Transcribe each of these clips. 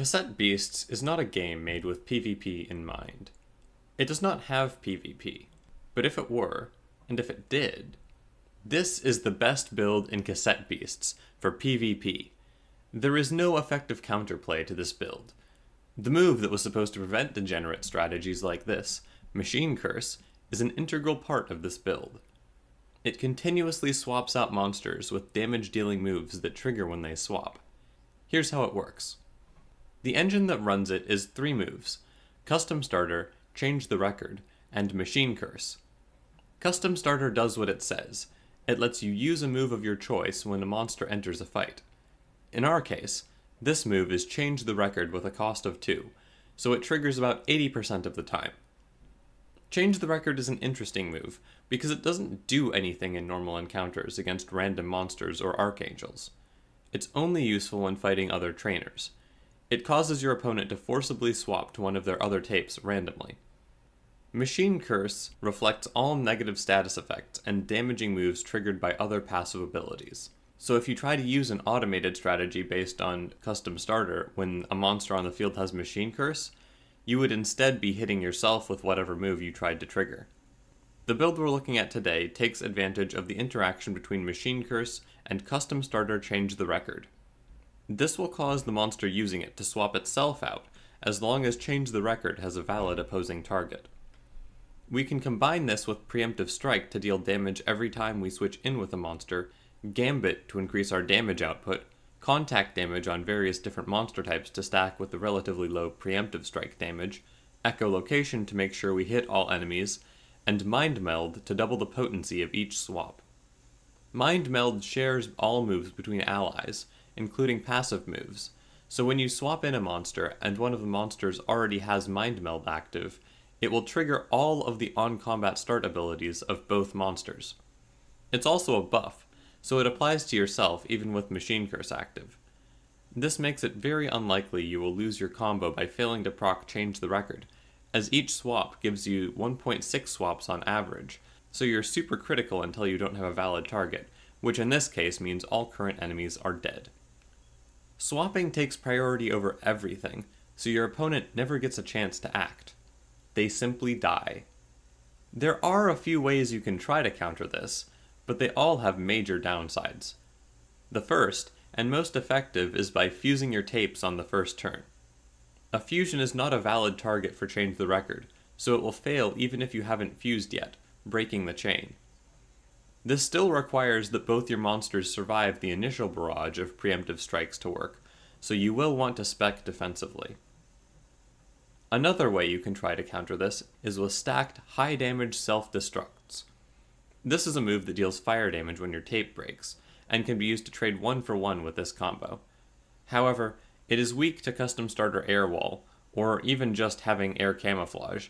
Cassette Beasts is not a game made with PvP in mind. It does not have PvP, but if it were, and if it did, this is the best build in Cassette Beasts for PvP. There is no effective counterplay to this build. The move that was supposed to prevent degenerate strategies like this, Machine Curse, is an integral part of this build. It continuously swaps out monsters with damage-dealing moves that trigger when they swap. Here's how it works. The engine that runs it is 3 moves: Custom Starter, Change the Record, and Machine Curse. Custom Starter does what it says. It lets you use a move of your choice when a monster enters a fight. In our case, this move is Change the Record with a cost of 2, so it triggers about 80% of the time. Change the Record is an interesting move, because it doesn't do anything in normal encounters against random monsters or archangels. It's only useful when fighting other trainers. It causes your opponent to forcibly swap to one of their other tapes randomly. Machine Curse reflects all negative status effects and damaging moves triggered by other passive abilities. So if you try to use an automated strategy based on Custom Starter when a monster on the field has Machine Curse, you would instead be hitting yourself with whatever move you tried to trigger. The build we're looking at today takes advantage of the interaction between Machine Curse and Custom Starter Change the Record. This will cause the monster using it to swap itself out, as long as Change the Record has a valid opposing target. We can combine this with Preemptive Strike to deal damage every time we switch in with a monster, Gambit to increase our damage output, Contact Damage on various different monster types to stack with the relatively low Preemptive Strike damage, Echolocation to make sure we hit all enemies, and Mind Meld to double the potency of each swap. Mind Meld shares all moves between allies, including passive moves, so when you swap in a monster and one of the monsters already has Mind Meld active, it will trigger all of the on-combat start abilities of both monsters. It's also a buff, so it applies to yourself even with Machine Curse active. This makes it very unlikely you will lose your combo by failing to proc Change the Record, as each swap gives you 1.6 swaps on average, so you're super critical until you don't have a valid target, which in this case means all current enemies are dead. Swapping takes priority over everything, so your opponent never gets a chance to act. They simply die. There are a few ways you can try to counter this, but they all have major downsides. The first, and most effective, is by fusing your tapes on the first turn. A fusion is not a valid target for Change the Record, so it will fail even if you haven't fused yet, breaking the chain. This still requires that both your monsters survive the initial barrage of preemptive strikes to work, so you will want to spec defensively. Another way you can try to counter this is with stacked high damage self-destructs. This is a move that deals fire damage when your tape breaks, and can be used to trade 1-for-1 with this combo. However, it is weak to Custom Starter Air Wall, or even just having Air Camouflage,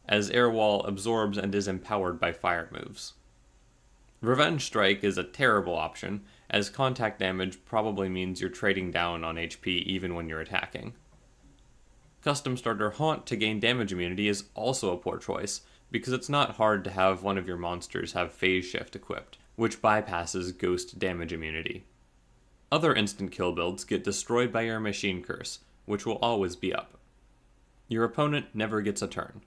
as Air Wall absorbs and is empowered by fire moves. Revenge Strike is a terrible option, as contact damage probably means you're trading down on HP even when you're attacking. Custom Starter Haunt to gain damage immunity is also a poor choice, because it's not hard to have one of your monsters have Phase Shift equipped, which bypasses Ghost damage immunity. Other instant kill builds get destroyed by your Machine Curse, which will always be up. Your opponent never gets a turn.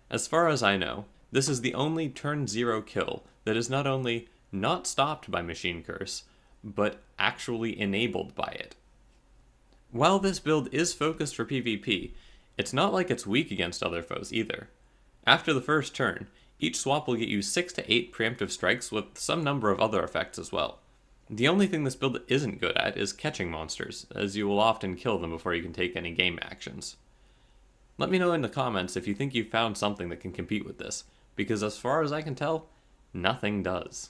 As far as I know, this is the only turn 0 kill that is not only not stopped by Machine Curse, but actually enabled by it. While this build is focused for PvP, it's not like it's weak against other foes either. After the first turn, each swap will get you 6 to 8 preemptive strikes with some number of other effects as well. The only thing this build isn't good at is catching monsters, as you will often kill them before you can take any game actions. Let me know in the comments if you think you've found something that can compete with this, because as far as I can tell, nothing does.